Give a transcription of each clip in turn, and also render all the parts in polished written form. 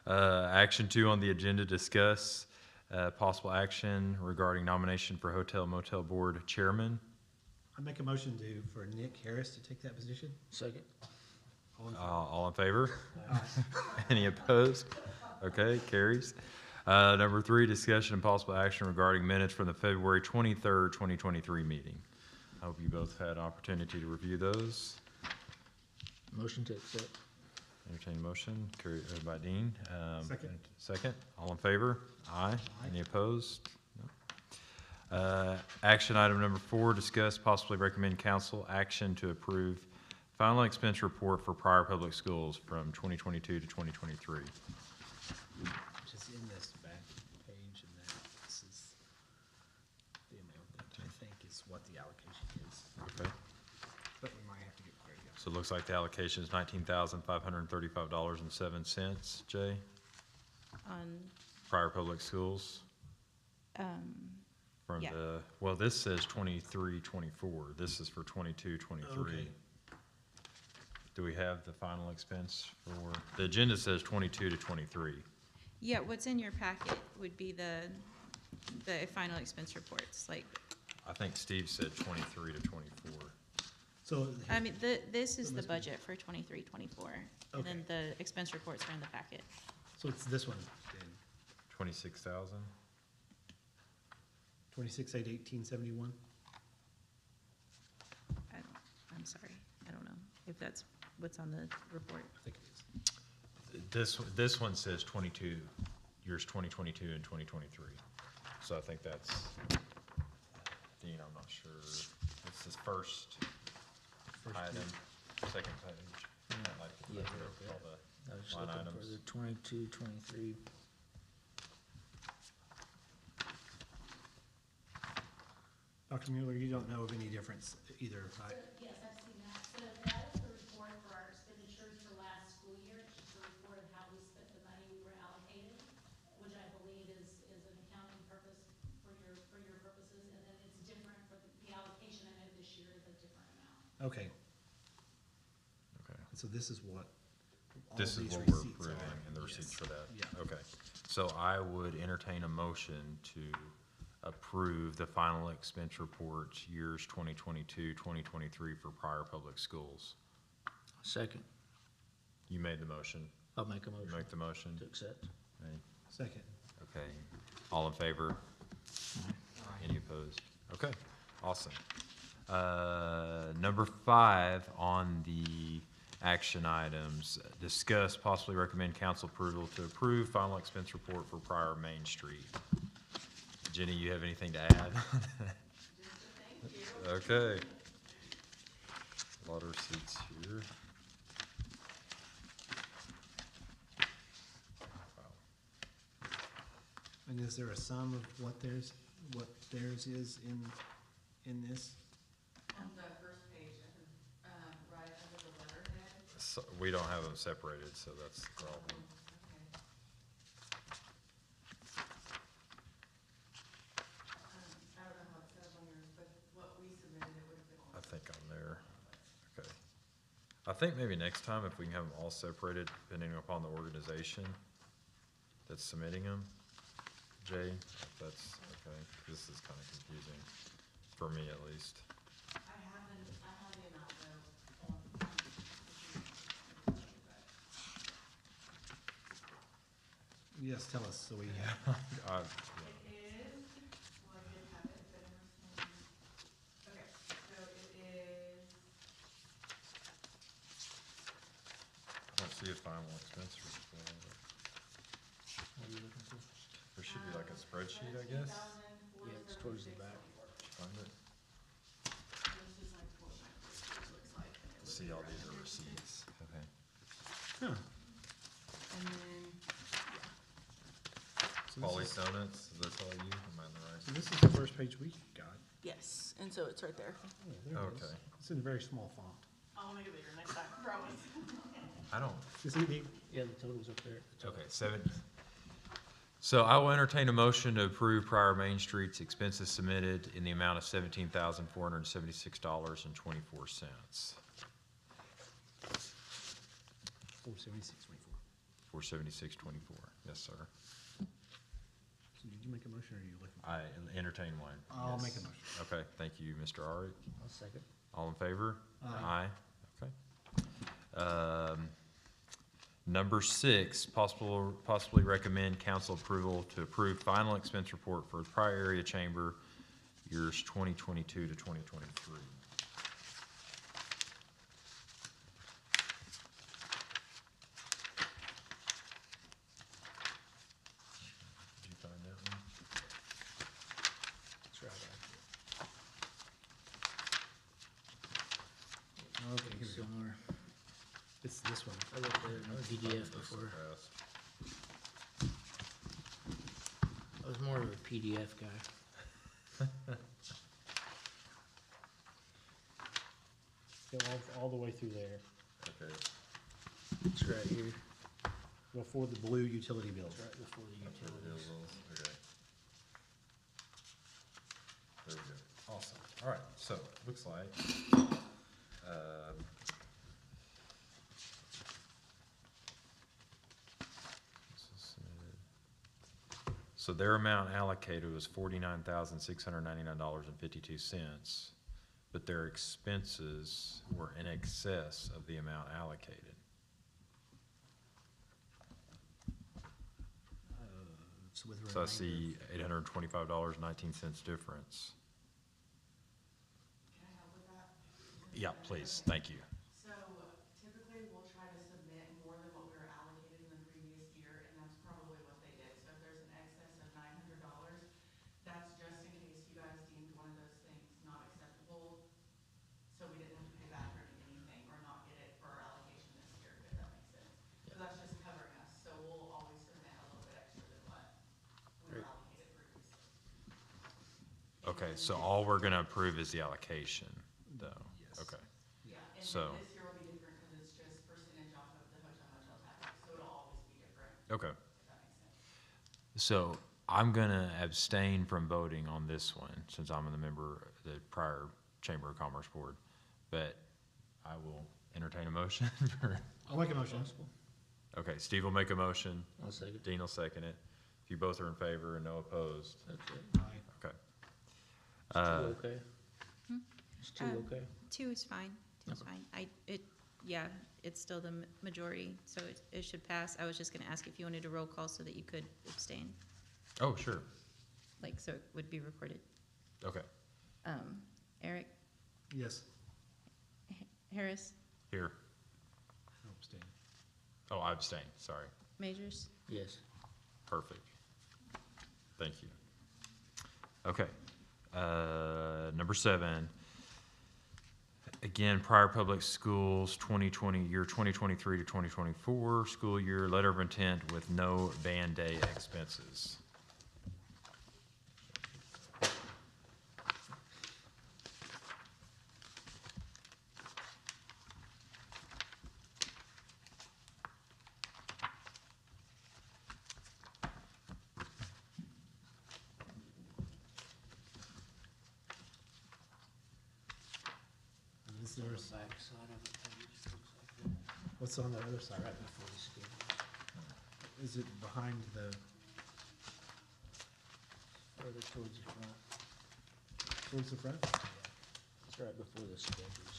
Action 2 on the agenda, discuss possible action regarding nomination for Hotel Motel Board Chairman. I make a motion for Nick Harris to take that position. Second. All in favor? Any opposed? Okay, carries. Number 3, discussion and possible action regarding minutes from the February 23rd, 2023 meeting. I hope you both had an opportunity to review those. Motion to accept. Entertained motion, carried by Dean. Second. Second. All in favor? Aye. Any opposed? No. Action item number 4, discuss, possibly recommend council action to approve final expense report for Pryor Public Schools from 2022 to 2023. Just in this back page, and that this is the amount that I think is what the allocation is. Okay. But we might have to get cleared up. So it looks like the allocation is $19,535.07, Jay, On, Pryor Public Schools. From Yeah. well, this says 23-24. This is for 22-23. Okay. Do we have the final expense for, the agenda says 22 to 23. yeah, what's in your packet would be the final expense reports, like, I think Steve said 23 to 24. So, I mean, this is the budget for 23-24, and then the expense reports are in the packet. so it's this one, then, 26,000? 26,818.71. I'm sorry, I don't know if that's what's on the report. I think it is. This one says 22, years 2022 and 2023. So I think that's, Dean, I'm not sure. This is first item, second page. I'd like to Yeah. put all I was the line looking for items. the 22, 23. Dr. Mueller, you don't know of any difference either, right? Yes, I've seen that. So that is the report for our expenditures for last school year. It's just a report of how we spent the money we were allocated, which I believe is an accounting purpose for your purposes. And then it's different for the allocation I know this year is a different amount. Okay, Okay. so this is what all This is these what we're receipts approving are. and the receipts Yes. for that? Yeah. Okay. So I would entertain a motion to approve the final expense reports years 2022, 2023 for Pryor Public Schools. Second. You made the motion. I'll make a You motion make the motion? to accept. Right. Second. Okay. All in favor? Any opposed? Okay, awesome. Number 5 on the action items, discuss, possibly recommend council approval to approve final expense report for Pryor Main Street. Jenny, you have anything to add? Okay. A lot of receipts here. Wow. And is there a sum of what theirs is in this? On the first page, right under the letterhead. So we don't have them separated, so that's the problem. Okay. I don't know how it says on yours, but what we submitted, it would have been on. I think on there. Okay. I think maybe next time if we can have them all separated, depending upon the organization that's submitting them. Jay, if that's okay. This is kind of confusing, for me at least. I have the amount though on. Yes, tell us, so we, I- It is, well, I did have it, but I okay, so it is, I don't see a final expense report. What are you looking for? There should be like a spreadsheet, I guess. Yeah, it's towards the back. Find it. This is like what my first looks like. See, all these are receipts. Okay. huh, And then, so Polly's Donuts, is that all you? Am I in the so right? this is the first page we got. yes, and so it's right there. Oh, there it is. Okay. It's in a very small font. I'll make it bigger next time, promise. I don't, You see the, Yeah, the total's up there. The total. okay, 7. So I will entertain a motion to approve Pryor Main Street's expenses submitted in the amount of $17,476.24. 476.24. for 7624. Yes, sir. So did you make a motion or are you looking? I entertain one. I'll Yes. make a motion. Okay, thank you, Mr. Arick. I'll second. All in favor? Aye. Okay. Number 6, possibly recommend council approval to approve final expense report for the Pryor Area Chamber years 2022 to 2023. Did you find that one? That's right. Okay, here we go. Similar. It's this one. I looked at it in PDF before. I was more of a PDF guy. Go all the way through there, Okay. It's right here. before the blue utility bills. It's right before the utilities. Okay. There we go. Awesome. All right, so, looks like, this is submitted. So their amount allocated was $49,699.52, but their expenses were in excess of the amount allocated. So with So I remainder- see $825.19 difference. Can I help with that? Yeah, please, thank you. So typically, we'll try to submit more than what we were allocated in the previous year, and that's probably what they did. So if there's an excess of $900, that's just in case you guys deemed one of those things not acceptable. So we didn't have to pay back for anything or not get it for our allocation this year, if that makes sense. So that's just covering us. So we'll always submit a little bit extra than what we were allocated previously. Okay, so all we're gonna approve is the allocation, though? Yes. Okay, Yeah, and So- then this year will be different because it's just percentage off of the hotel motel tax, so it'll always be different, okay. if that makes sense. So I'm gonna abstain from voting on this one, since I'm the member of the prior Chamber of Commerce Board. But I will entertain a motion for, I'll make a motion. okay, Steve will make a motion, I'll second. Dean will second it. If you both are in favor and no opposed, That's it. Aye. okay. Two okay? Hmm? Is two okay? 2 is fine, 2 is fine. Yeah, it's still the majority, so it should pass. I was just gonna ask if you wanted a roll call so that you could abstain, Oh, sure, like, so it would be recorded. okay. Eric, Yes. Harris, Here, I'll abstain. oh, I abstain, sorry. Majors, Yes. Perfect. Thank you. Okay, number 7. Again, Pryor Public Schools, 2023 to 2024 school year, letter of intent with no band day expenses. And this On the is, back side of the page, looks like that. what's on the other side? Right before the schedule. Is it behind the, Further towards the front. towards the front? It's right before the schedules.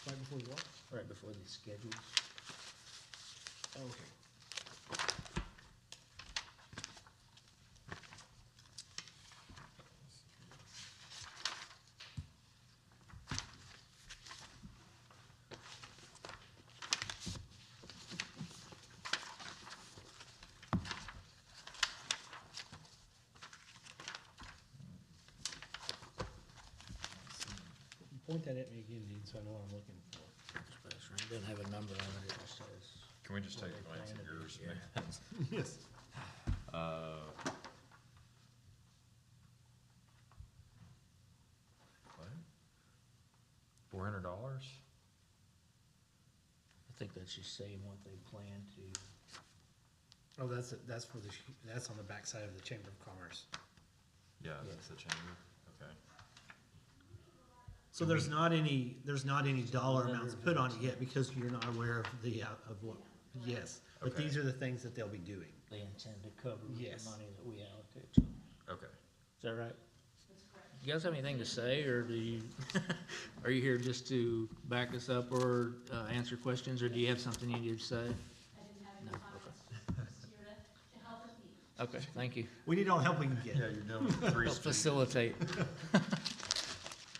Right before the what? Right before the schedules. Oh, okay. Point that at me again, Dean, so I know what I'm looking for. That's right. It doesn't have a number on it, it just says. Can we just what take they a glance plan at to do, yours, yeah. man? Yes. What? $400? I think that's just saying what they plan to. Oh, that's for the, that's on the backside of the Chamber of Commerce. Yeah, Yeah. that's the chamber, okay. So there's not any dollar Letter amounts of put on it intent. yet because you're not aware of the, of what, Yes, but Okay. these are the things that they'll be doing. They intend to cover with Yes. the money that we allocate to them. Okay. Is that right? That's correct. You guys have anything to say, or do you, are you here just to back us up or, answer questions, or do you have something you need to say? I didn't have any No, comments, just here to help us meet. Okay, thank you. We need all the help we can get. Yeah, you're doing three Help streets. facilitate.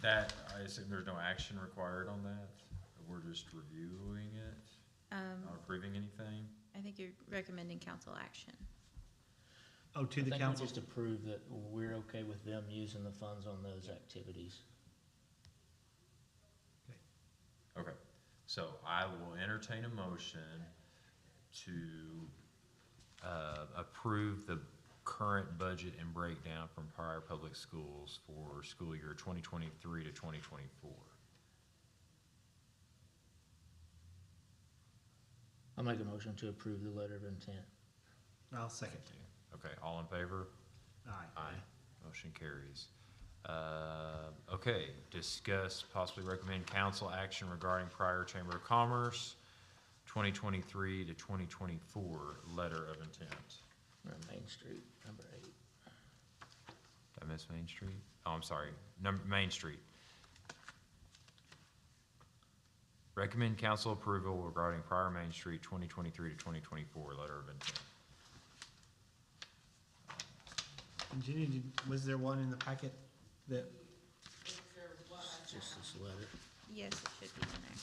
That, I assume there's no action required on that? We're just reviewing it, not approving anything? I think you're recommending council action. Oh, to I the think we council? just approve that we're okay with them using the funds on those activities. Okay, so I will entertain a motion to approve the current budget and breakdown from Pryor Public Schools for school year 2023 to 2024. I'll make a motion to approve the letter of intent. I'll second. Okay, all in favor? Aye. Motion carries. Okay, discuss, possibly recommend council action regarding Pryor Chamber of Commerce 2023 to 2024 letter of intent. We're on Main Street, number 8. Did I miss Main Street? Oh, I'm sorry, Main Street. Recommend council approval regarding Pryor Main Street 2023 to 2024 letter of intent. And Jenny, was there one in the packet that, It's just this letter. Yes, it should be in there.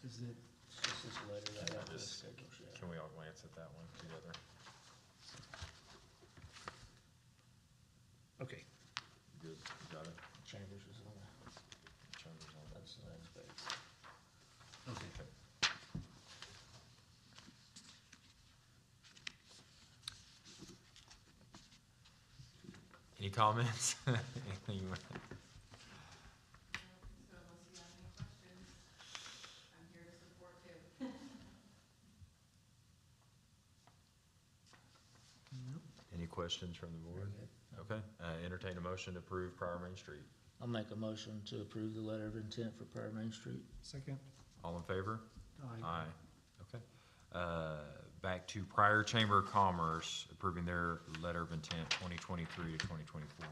is it, It's just this letter that I got Just- schedule share. Can we all glance at that one together? okay. Good, you got it? Chambers was on that. Chambers on that. That's the next page. Okay. Any comments? Anything you want? So unless you have any questions, I'm here to support too. Any questions from the board? Okay, entertain a motion to approve Pryor Main Street. I'll make a motion to approve the letter of intent for Pryor Main Street. Second? All in favor? Aye. Okay. Back to Pryor Chamber of Commerce, approving their letter of intent 2023 to 2024.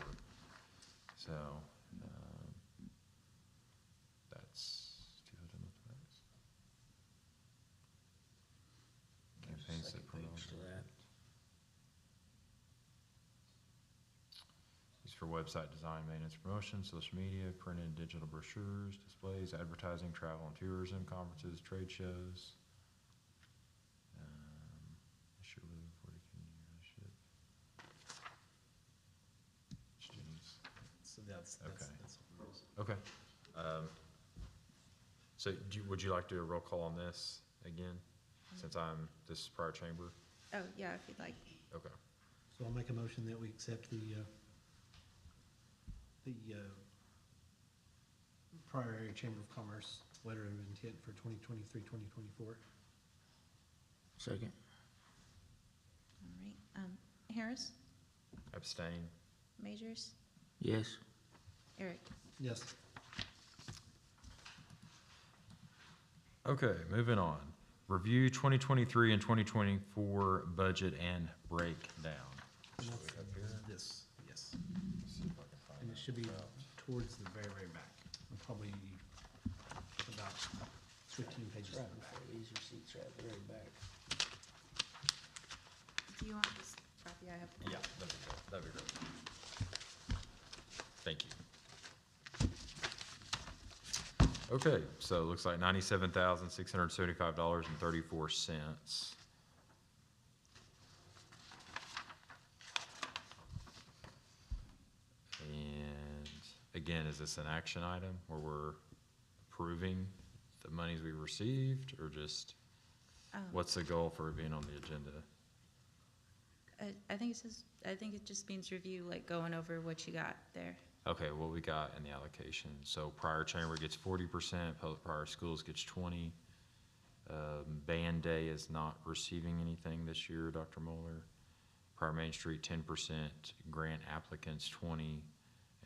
So, that's, do you have them with that? Campaigns that Second promote. page to that. These for website design, maintenance, promotion, social media, printed and digital brochures, displays, advertising, travel and tourism, conferences, trade shows. Issue with 40 community ownership. Students. So that's Okay. what it is. Okay. So would you like to do a roll call on this again, since this is Pryor Chamber? Oh, yeah, if you'd like. Okay. So I'll make a motion that we accept the Pryor Area Chamber of Commerce letter of intent for 2023-2024. Second. All right. Harris, Abstain. Majors, Yes. Eric. Yes. Okay, moving on. Review 2023 and 2024 budget and breakdown. And Should that's we up here? this, yes. See if I can find And it that should be out. towards the very, very back. Probably about 15 pages to Right the back. before these receipts right at the very back. Do you want this copy I have? Yeah, that'd be great. That'd be great. Thank you. Okay, so it looks like $97,675.34. And again, is this an action item where we're approving the monies we received, or just, what's the goal for it being on the agenda? I think it says, I think it just means review, like going over what you got there. Okay, what we got in the allocation, so Pryor Chamber gets 40%, Public Pryor Schools gets 20. Band Day is not receiving anything this year, Dr. Moeller. Pryor Main Street, 10%, grant applicants 20,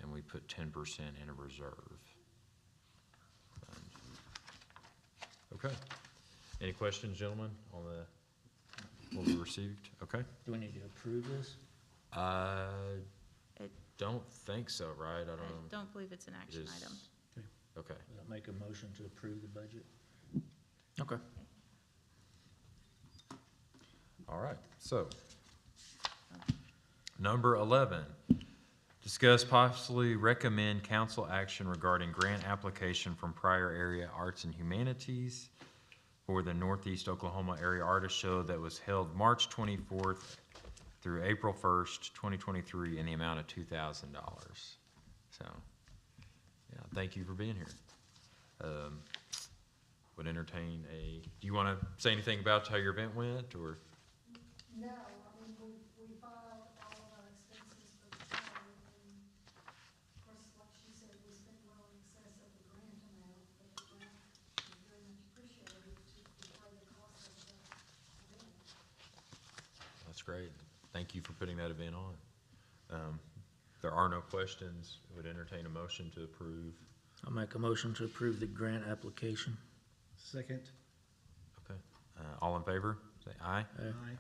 and we put 10% in a reserve. Okay, Any questions, gentlemen, on what we received? Okay. Do we need to approve this? I It- don't think so, right? I don't I know. don't believe it's an action Is- item. Okay. I'll make a motion to approve the budget. Okay. All right, so, number 11, discuss possibly recommend council action regarding grant application from Pryor Area Arts and Humanities for the Northeast Oklahoma Area Artist Show that was held March 24th through April 1st, 2023, in the amount of $2,000. So, yeah, thank you for being here. Would entertain do you want to say anything about how your event went, or? No, I mean, we filed all of our expenses for the show, and of course, like she said, we spent well in excess of the grant amount, but the grant is very much appreciated to defray the cost of the event. That's great. Thank you for putting that event on. There are no questions. Would entertain a motion to approve. I'll make a motion to approve the grant application. Second. Okay. All in favor? Say aye. Aye.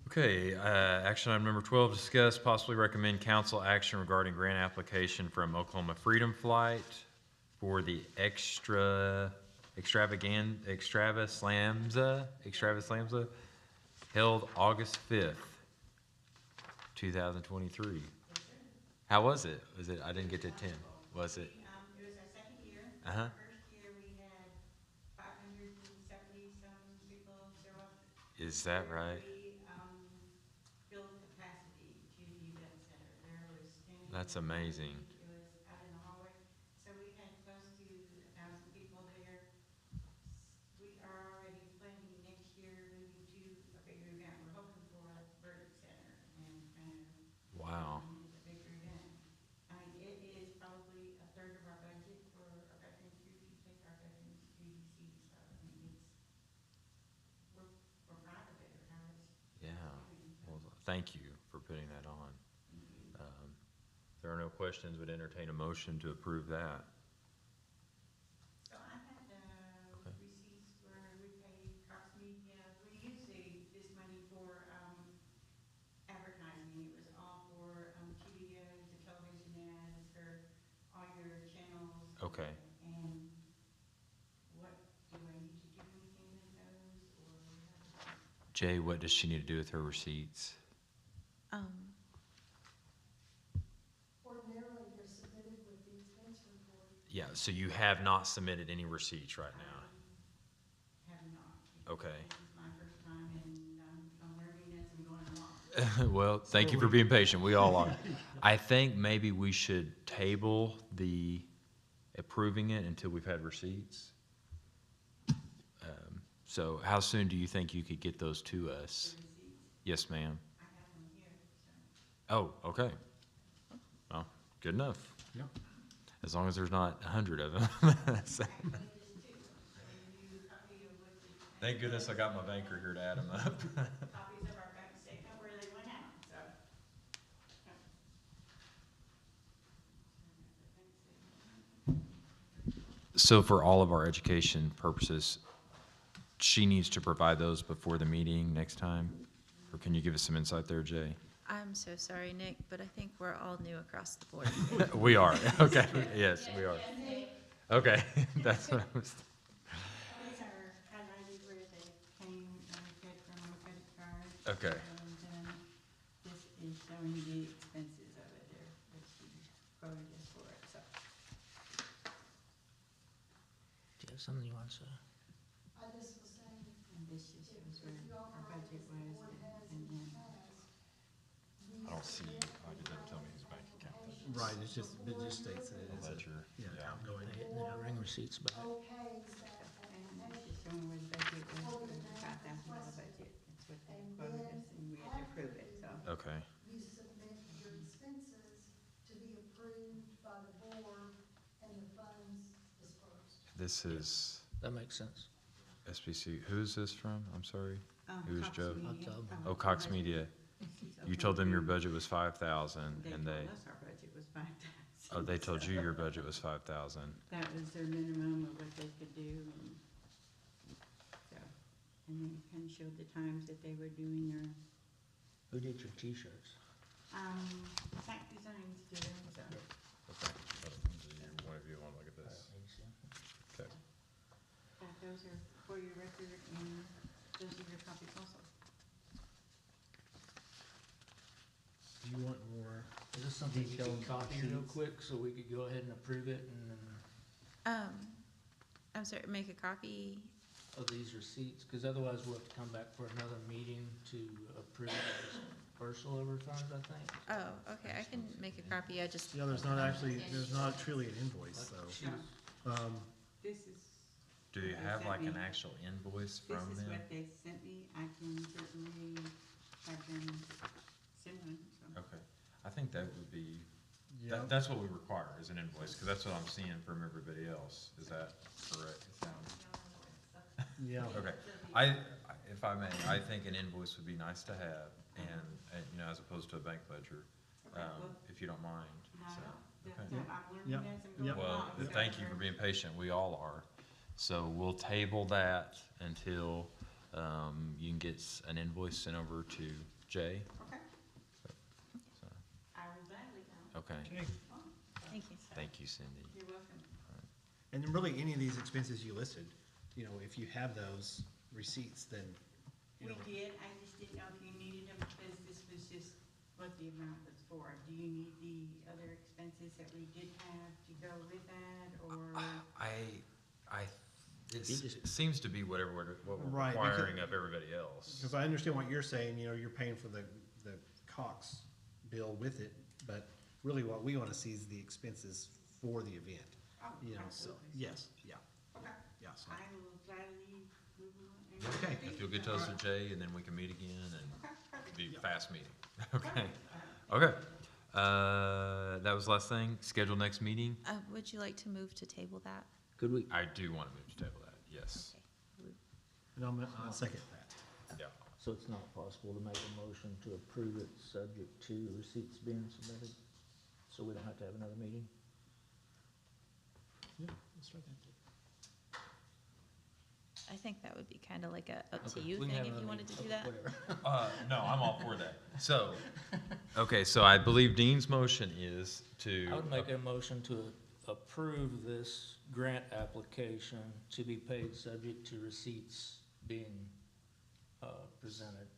Okay, action item number 12, discuss possibly recommend council action regarding grant application from Oklahoma Freedom Flight for the Extravaganza held August 5th, 2023. How was it? I didn't get to attend. Was it? It was our second year. Uh-huh. First year, we had 570-some people show up. Is that right? We filled capacity to the event center. There was standing. That's amazing. It was out in the hallway. So we had close to 1,000 people there. We are already planning next year moving to a bigger event. We're hoping for a Burdick Center and kind of. Wow. It's a bigger event. I mean, it is probably a third of our budget for a veterans group, if you take our veterans GDC, so, I mean, we're proud of it, or how it's. Yeah. doing. Well, thank you for putting that on. There are no questions. Would entertain a motion to approve that. So I had, Okay. receipts where we paid Cox Media, we used this money for, advertising. It was all for, TV ads, the television ads, for all your channels. Okay. And what, do I need to do anything with those, or? Jay, what does she need to do with her receipts? Ordinarily, they're submitted with the expense report. Yeah, so you have not submitted any receipts right now. Have not. Okay. This is my first time, and I'm learning as I'm going along. Well, thank you for being patient. We all are. I think maybe we should table the approving it until we've had receipts. So how soon do you think you could get those to us? The receipts, Yes, ma'am. I have them here, so. Oh, okay. Well, good enough. Yeah. As long as there's not 100 of them. Actually, there's two. So you copy of what you. Thank goodness I got my banker here to add them up. Copies of our bank statement where they went out, so. So for all of our education purposes, she needs to provide those before the meeting next time? Or can you give us some insight there, Jay? I'm so sorry, Nick, but I think we're all new across the board. We are, okay, yes, we are. Okay, that's what I was, These are highlighted where they came, get from a credit card. okay. And then this is showing the expenses of it there, that she quoted us for it, so. Do you have something you want to say? I just was saying, And this just if shows if you where all our are, budget as the was board has and in the then. past, we I don't see, submit it doesn't tell me his bank account. Right, it just states that it is a, Ledger, yeah, yeah. outgoing. They didn't bring receipts back. okays that And it's application. just showing where the budget was, for the $5,000 budget, that's what they quoted us, and we had to approve it, so. Okay, You submit your expenses to be approved by the board and the funds dispersed. this is That makes sense. SBC, who is this from? I'm sorry. Who's Cox Joe? Media, I'll tell them. Oh, Cox Media. You told them your budget was 5,000 and They they, told us our budget was 5,000. oh, they told you your budget was 5,000. That was their minimum of what they could do, and showed the times that they were doing their, Who did your t-shirts? Sac Designs did them, so. Okay. One of you want to look at this? Okay. Those are for your record, and those are your copies also. Do you want more? Is this something you can Detailed copy real receipts. quick so we could go ahead and approve it and I'm sorry, make a copy. of these receipts? Cause otherwise we'll have to come back for another meeting to approve the dispersal of her funds, I think. Oh, okay, I can make a copy, I just, Yeah, there's not truly an invoice, She so. was- This is, Do you They have sent like an me- actual invoice this from is them? what they sent me. I can certainly have them send one, so. Okay, I think that would be, Yeah, that's what we require, is an invoice, because that's what I'm seeing from everybody else. Is that correct? yeah. Okay, if I may, I think an invoice would be nice to have, and, you know, as opposed to a bank ledger, Okay, well, if you don't mind, so. okay. I'm learning Yep. as I'm Yep. going Well, along. so thank you for being patient, we all are. So we'll table that until, you can get an invoice sent over to Jay. Okay, So, I will gladly go. okay, Okay. thank you. thank you, Cindy. You're welcome. And then really, any of these expenses you listed, you know, if you have those receipts, then, you We know. did, I just didn't know if you needed them, because this was just what the amount was for. Do you need the other expenses that we did have to go with that, or? It You just- seems to be what we're Right, because- requiring of everybody else. Because I understand what you're saying, you know, you're paying for the Cox bill with it, but really what we wanna see is the expenses for the event, Oh, you know, so, absolutely. yes, yeah, Okay, yeah, so. I will gladly move on. and Okay. If you'll get those to Jay, and then we can meet again, and Okay, perfect. be a fast meeting, okay? Okay, that was the last thing, schedule next meeting, Would you like to move to table that? Could we, I do wanna move to table that, yes, Okay. And I'll second that. yeah. so it's not possible to make a motion to approve it subject to receipts being submitted? So we don't have to have another meeting? Yeah, let's try that. I think that would be kind of like a up to Okay, you we can thing have if another you wanted to meeting. do that. Whatever. No, I'm all for that. So, okay, so I believe Dean's motion is to. I would make a motion to approve this grant application to be paid subject to receipts being, presented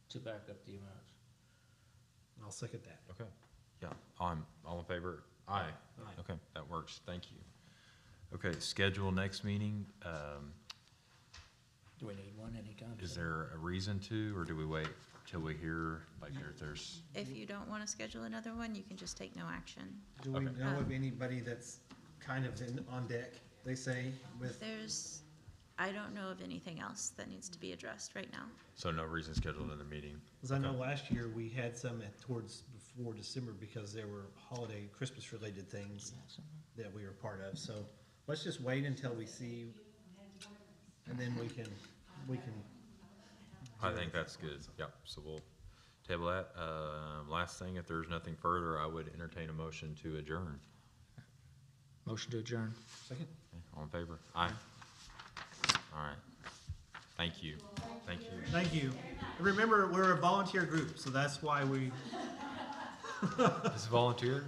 to back up the amounts. I'll second that. Okay, yeah, all in favor? Aye. Aye. Okay, that works, thank you. Okay, schedule next meeting, Do we need one anytime? is soon? there a reason to, or do we wait till we hear, like, there's, If you don't want to schedule another one, you can just take no action. Do we Okay. know of anybody that's kind of on deck, they say, with, I don't know of anything else that needs to be addressed right now. so no reason to schedule another meeting? because I know Okay. last year we had some towards before December because there were holiday, Christmas-related things that we were part of, so let's just wait until we see, and then we can, I think that's good, yep, so we'll table that. Last thing, if there's nothing further, I would entertain a motion to adjourn. Motion to adjourn. second. Okay, all in favor? Aye. All right, thank you, thank you. Thank you. And remember, we're a volunteer group, so that's why we Is it volunteer?